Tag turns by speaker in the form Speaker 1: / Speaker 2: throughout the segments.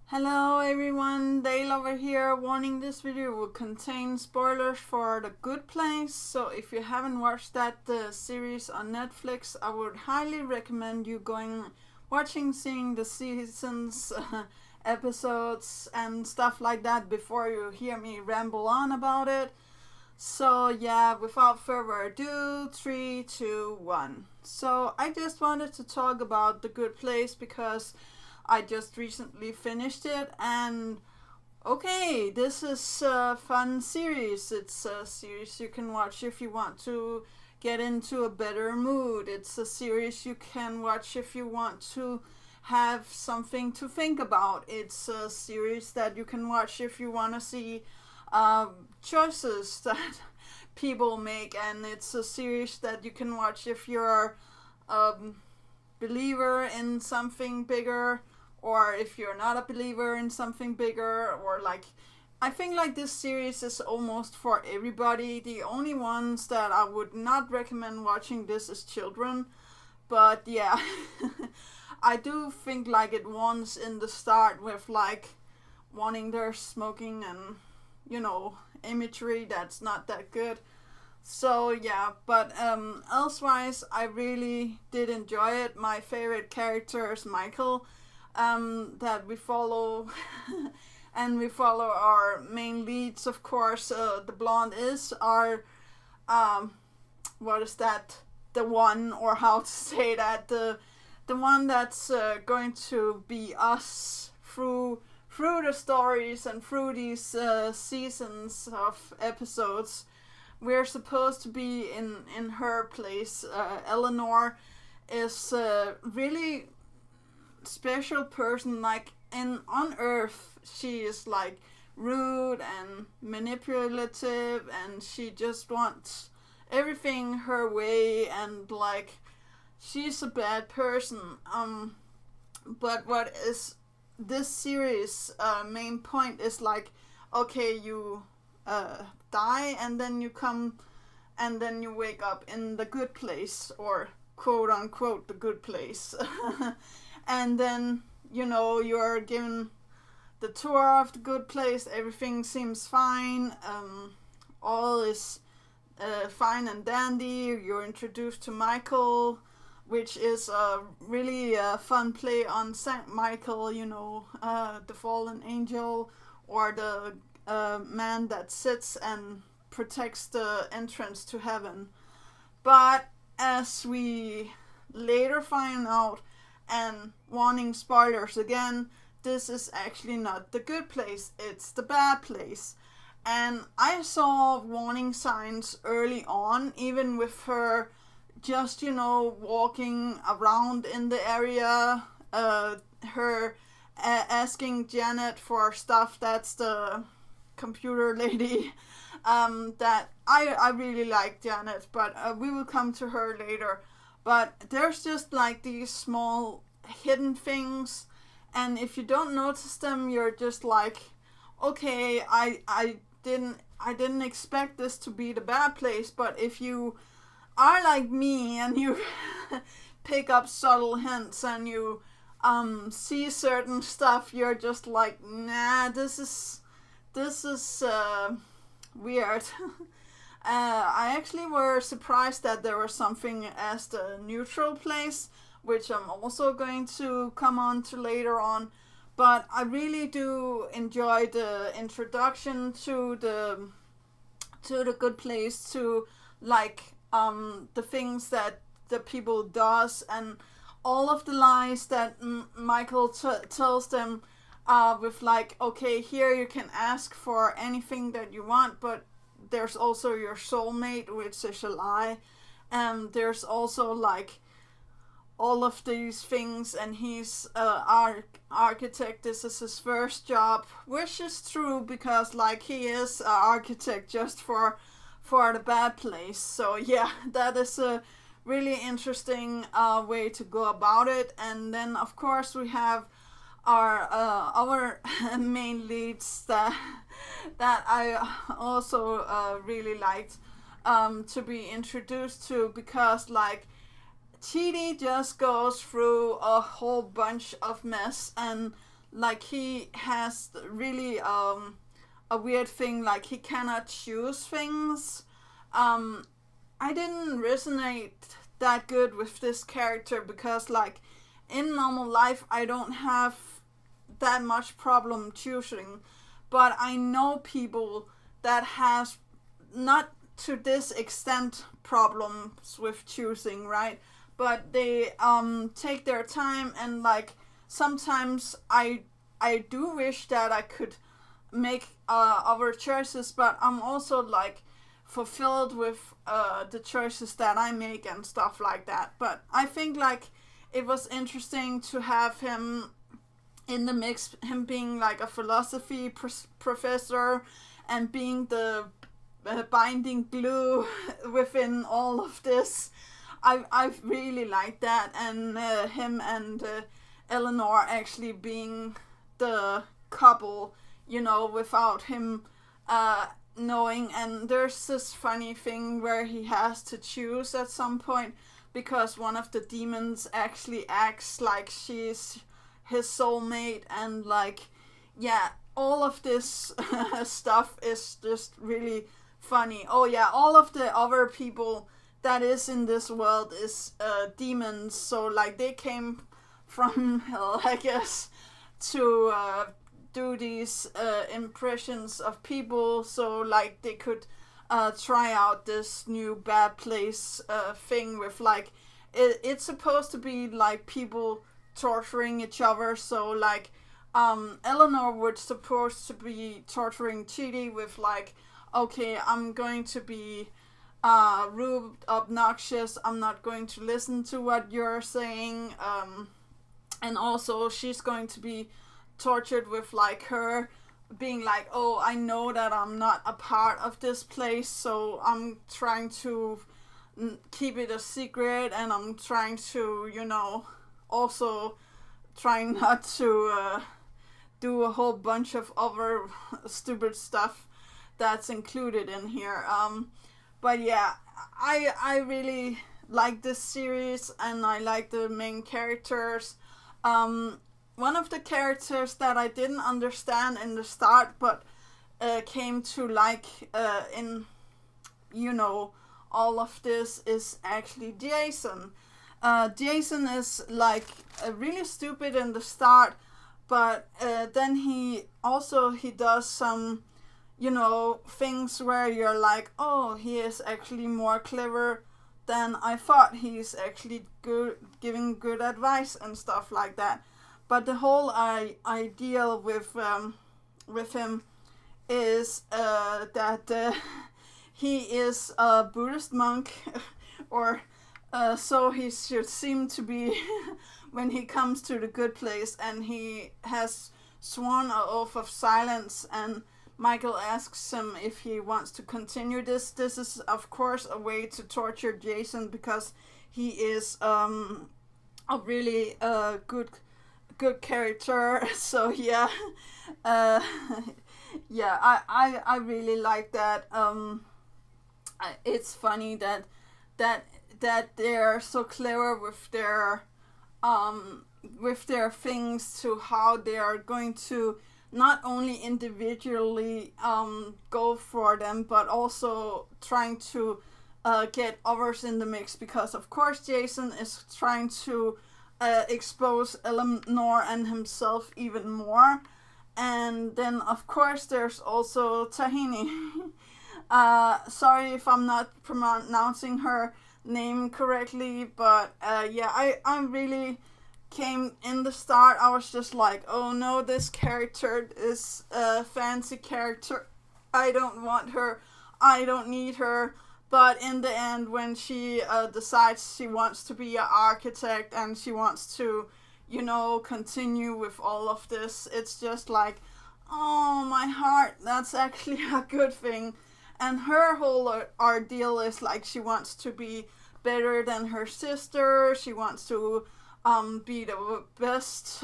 Speaker 1: Hello everyone, Daylover here. Warning, this video will contain spoilers for The Good Place. So if you haven't watched that series on Netflix, I would highly recommend you seeing the seasons, episodes and stuff like that before you hear me ramble on about it. So yeah, without further ado, 3, 2, 1. So I just wanted to talk about The Good Place because I just recently finished it, and okay, this is a fun series. It's a series you can watch if you want to get into a better mood. It's a series you can watch if you want to have something to think about. It's a series that you can watch if you want to see choices that people make, and it's a series that you can watch if you're a believer in something bigger, or if you're not a believer in something bigger, or I think this series is almost for everybody. The only ones that I would not recommend watching this is children. But yeah, I do think it wants in the start with wanting their smoking and imagery that's not that good. So yeah, but elsewise I really did enjoy it. My favorite character is Michael, that we follow. And we follow our main leads, of course. The blonde is our what is that, the one, or how to say that, the one that's going to be us through the stories and through these seasons of episodes. We're supposed to be in her place. Eleanor is really special person. On Earth she is rude and manipulative, and she just wants everything her way, and she's a bad person. But what is this series main point is okay, you die, and then you come, and then you wake up in the good place, or quote unquote the good place. And then you're given the tour of the good place. Everything seems fine. All is fine and dandy. You're introduced to Michael, which is a really fun play on Saint Michael, the fallen angel, or the man that sits and protects the entrance to heaven. But as we later find out, and warning, spoilers again, this is actually not the good place, it's the bad place. And I saw warning signs early on, even with her just walking around in the area, her asking Janet for stuff. That's the computer lady. That I really like Janet, but we will come to her later. But there's just these small hidden things, and if you don't notice them, you're just okay, I didn't expect this to be the bad place. But if you are like me and you pick up subtle hints and you see certain stuff, you're just nah, this is weird. I actually were surprised that there was something as the neutral place, which I'm also going to come on to later on. But I really do enjoy the introduction to the good place, to the things that the people does, and all of the lies that Michael tells them, with okay, here you can ask for anything that you want, but there's also your soulmate, which is a lie. And there's also all of these things, and he's architect. This is his first job, which is true, because he is an architect just for the bad place. So yeah, that is a really interesting way to go about it. And then of course we have our main leads that I also really liked to be introduced to, because Chidi just goes through a whole bunch of mess, and like he has really a weird thing, like he cannot choose things. I didn't resonate that good with this character because, like, in normal life I don't have that much problem choosing, but I know people that has not to this extent problems with choosing, right? But they take their time, and like sometimes I do wish that I could make other choices, but I'm also like fulfilled with the choices that I make and stuff like that. But I think like it was interesting to have him in the mix, him being like a philosophy professor and being the binding glue within all of this. I really like that, and him and Eleanor actually being the couple, you know, without him knowing. And there's this funny thing where he has to choose at some point because one of the demons actually acts like she's his soulmate, and like, yeah, all of this stuff is just really funny. Oh yeah, all of the other people that is in this world is demons, so like they came from hell, I guess, to do these impressions of people, so like they could try out this new bad place thing with like it's supposed to be like people torturing each other. So like Eleanor would supposed to be torturing Chidi with like, okay, I'm going to be rude, obnoxious, I'm not going to listen to what you're saying, and also she's going to be tortured with like her being like, oh, I know that I'm not a part of this place, so I'm trying to keep it a secret, and I'm trying to, you know, also trying not to do a whole bunch of other stupid stuff that's included in here. But yeah, I really like this series, and I like the main characters. One of the characters that I didn't understand in the start, but came to like in, you know, all of this is actually Jason. Jason is like really stupid in the start, but then he does some, you know, things where you're like, oh, he is actually more clever than I thought. He's actually good, giving good advice and stuff like that. But the whole idea with him is that he is a Buddhist monk, or so he should seem to be when he comes to the good place, and he has sworn an oath of silence, and Michael asks him if he wants to continue this. This is, of course, a way to torture Jason because he is a really good character. So yeah, yeah, I really like that. It's funny that they're so clever with their things to how they are going to not only individually go for them, but also trying to get others in the mix, because of course Jason is trying to expose Eleanor and himself even more. And then of course there's also Tahini. Sorry if I'm not pronouncing her name correctly, but yeah, I really came in the start, I was just like, oh no, this character is a fancy character, I don't want her, I don't need her. But in the end, when she decides she wants to be an architect and she wants to, you know, continue with all of this, it's just like, oh my heart, that's actually a good thing. And her whole ordeal is like, she wants to be better than her sister, she wants to be the best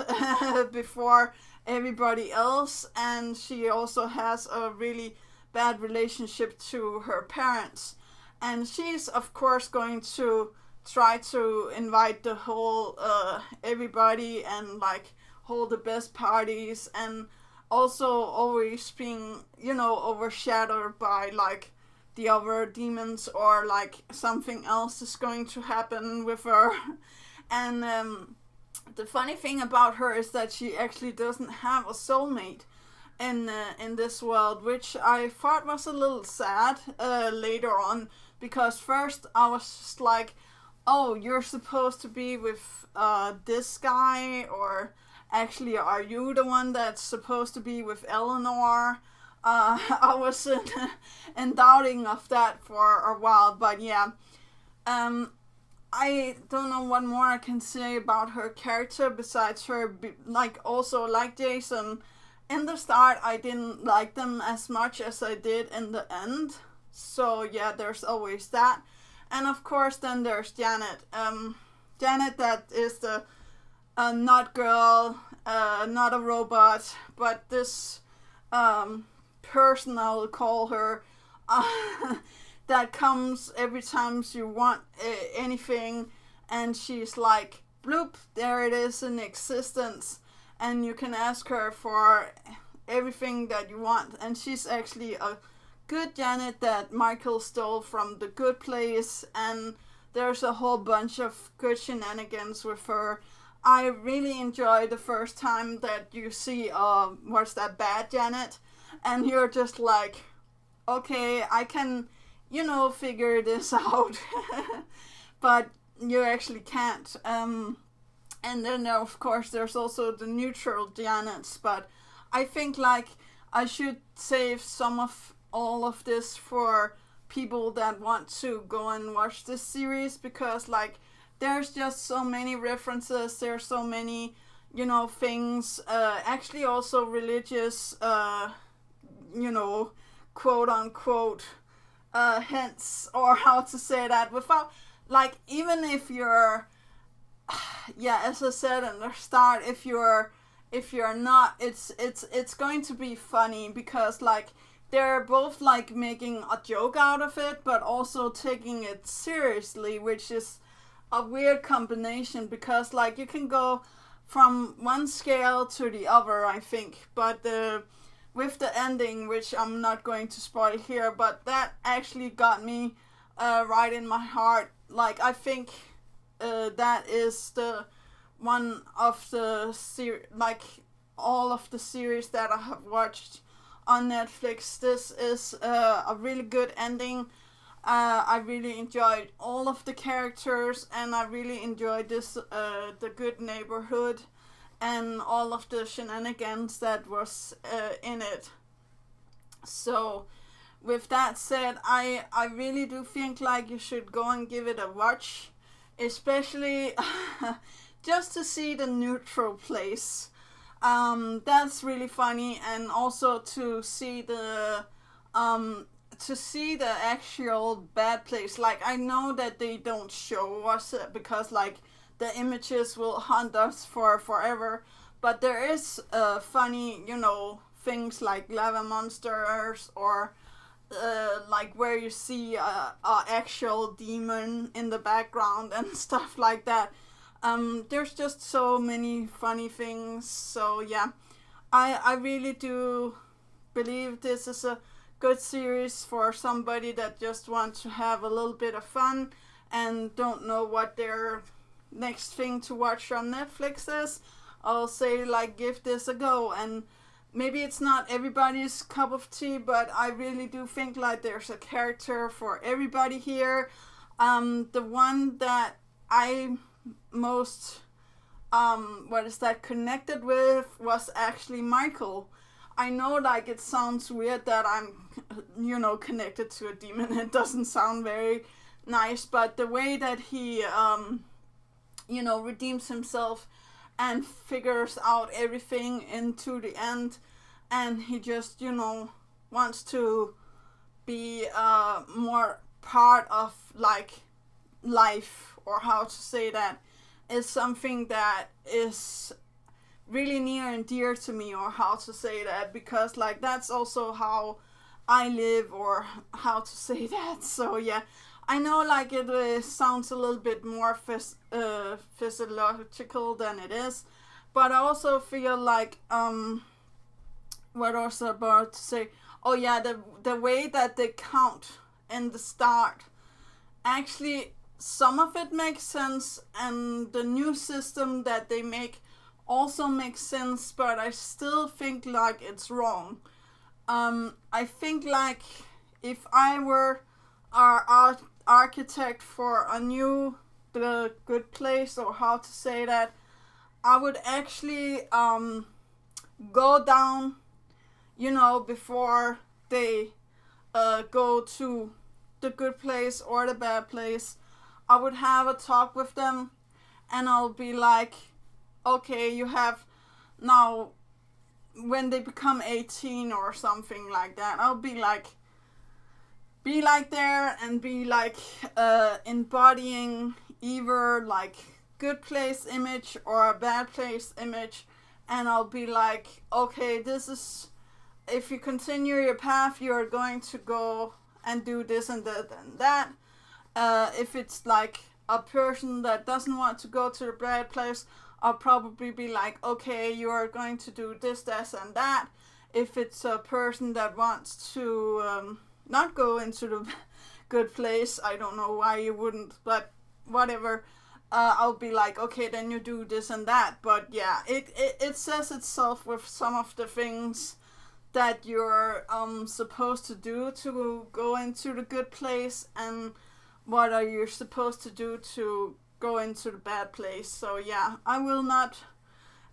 Speaker 1: before everybody else, and she also has a really bad relationship to her parents. And she's of course going to try to invite the whole everybody and like hold the best parties, and also always being, you know, overshadowed by like the other demons, or like something else is going to happen with her. And the funny thing about her is that she actually doesn't have a soulmate in this world, which I thought was a little sad later on, because first I was just like, oh, you're supposed to be with this guy, or actually are you the one that's supposed to be with Eleanor? I was in doubting of that for a while, but yeah. I don't know what more I can say about her character besides her, like, also like Jason. In the start, I didn't like them as much as I did in the end. So yeah, there's always that. And of course, then there's Janet. Janet, that is the not girl, not a robot, but this person, I will call her, that comes every time you want anything, and she's like, bloop, there it is in existence, and you can ask her for everything that you want. And she's actually a good Janet that Michael stole from The Good Place, and there's a whole bunch of good shenanigans with her. I really enjoy the first time that you see what's that, bad Janet, and you're just like, okay, I can, you know, figure this out. But you actually can't. And then of course there's also the neutral Janets, but I think like I should save some of all of this for people that want to go and watch this series, because like there's just so many references, there's so many, you know, things, actually also religious, you know, quote unquote hints, or how to say that without, like, even if you're, yeah, as I said in the start, if you're not, it's going to be funny, because like they're both like making a joke out of it, but also taking it seriously, which is a weird combination, because like you can go from one scale to the other, I think, but with the ending, which I'm not going to spoil here, but that actually got me right in my heart. Like, I think that is the one of the like all of the series that I have watched on Netflix. This is a really good ending. I really enjoyed all of the characters, and I really enjoyed this the good neighborhood and all of the shenanigans that was in it. So with that said, I really do think like you should go and give it a watch, especially just to see the neutral place. That's really funny, and also to see the actual bad place. Like, I know that they don't show us it because like the images will haunt us for forever, but there is funny, you know, things like lava monsters, or like where you see a actual demon in the background and stuff like that. There's just so many funny things. So yeah, I really do believe this is a good series for somebody that just wants to have a little bit of fun and don't know what their next thing to watch on Netflix is. I'll say like, give this a go. And maybe it's not everybody's cup of tea, but I really do think like there's a character for everybody here. The one that I most connected with was actually Michael. I know like it sounds weird that I'm, you know, connected to a demon. It doesn't sound very nice, but the way that he you know, redeems himself and figures out everything into the end, and he just, you know, wants to be more part of like life, or how to say that, is something that is really near and dear to me, or how to say that, because like that's also how I live, or how to say that. So yeah, I know like it sounds a little bit more physiological than it is, But I also feel like what was I about to say? Oh yeah, the way that they count in the start, actually some of it makes sense, and the new system that they make also makes sense, but I still think like it's wrong. I think like if I were our architect for a new the good place, or how to say that, I would actually go down, before they go to the good place or the bad place. I would have a talk with them, and I'll be like, okay, you have now, when they become 18 or something like that, I'll be like there and be like embodying either like good place image or a bad place image, and I'll be like, okay, this is, if you continue your path, you're going to go and do this and that and that. If it's like a person that doesn't want to go to the bad place, I'll probably be like, okay, you are going to do this, this, and that. If it's a person that wants to not go into the good place, I don't know why you wouldn't, but whatever. I'll be like, okay, then you do this and that. But yeah, it says itself with some of the things that you're supposed to do to go into the good place, and what are you supposed to do to go into the bad place. So yeah, I will not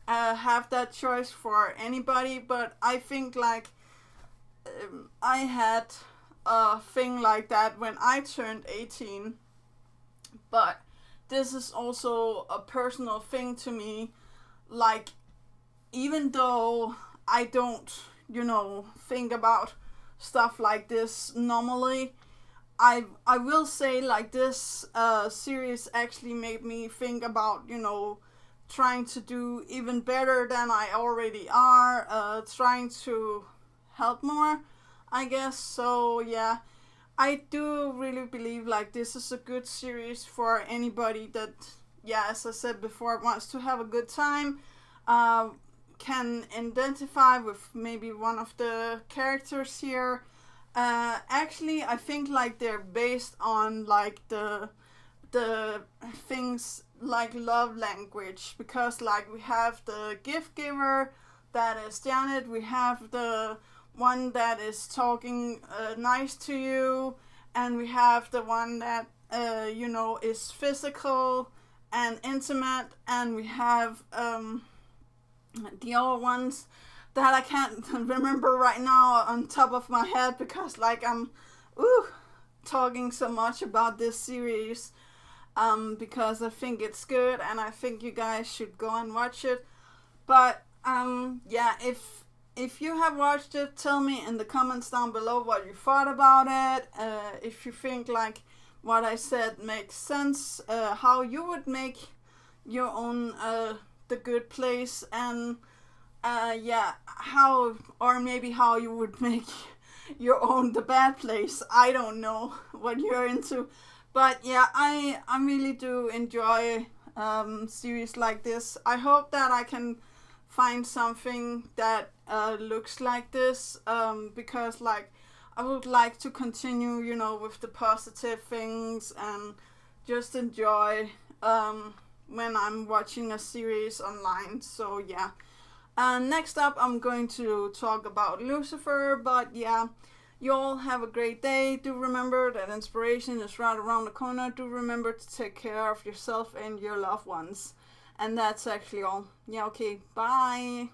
Speaker 1: have that choice for anybody, but I think like I had a thing like that when I turned 18, but this is also a personal thing to me. Like, even though I don't, think about stuff like this normally, I will say like this series actually made me think about, trying to do even better than I already are, trying to help more, I guess. So yeah, I do really believe like this is a good series for anybody that, yeah, as I said before, wants to have a good time, can identify with maybe one of the characters here. Actually, I think like they're based on like the things like love language, because like we have the gift giver that is Janet, we have the one that is talking nice to you, and we have the one that is physical and intimate, and we have the other ones that I can't remember right now on top of my head, because like I'm talking so much about this series, because I think it's good and I think you guys should go and watch it. But yeah, if you have watched it, tell me in the comments down below what you thought about it. If you think like what I said makes sense, how you would make your own The Good Place, and yeah, how, or maybe how you would make your own The Bad Place. I don't know what you're into, but yeah, I really do enjoy series like this. I hope that I can find something that looks like this, because like I would like to continue, with the positive things, and just enjoy when I'm watching a series online. So yeah. Next up, I'm going to talk about Lucifer, but yeah, you all have a great day. Do remember that inspiration is right around the corner. Do remember to take care of yourself and your loved ones. And that's actually all. Yeah, okay, bye.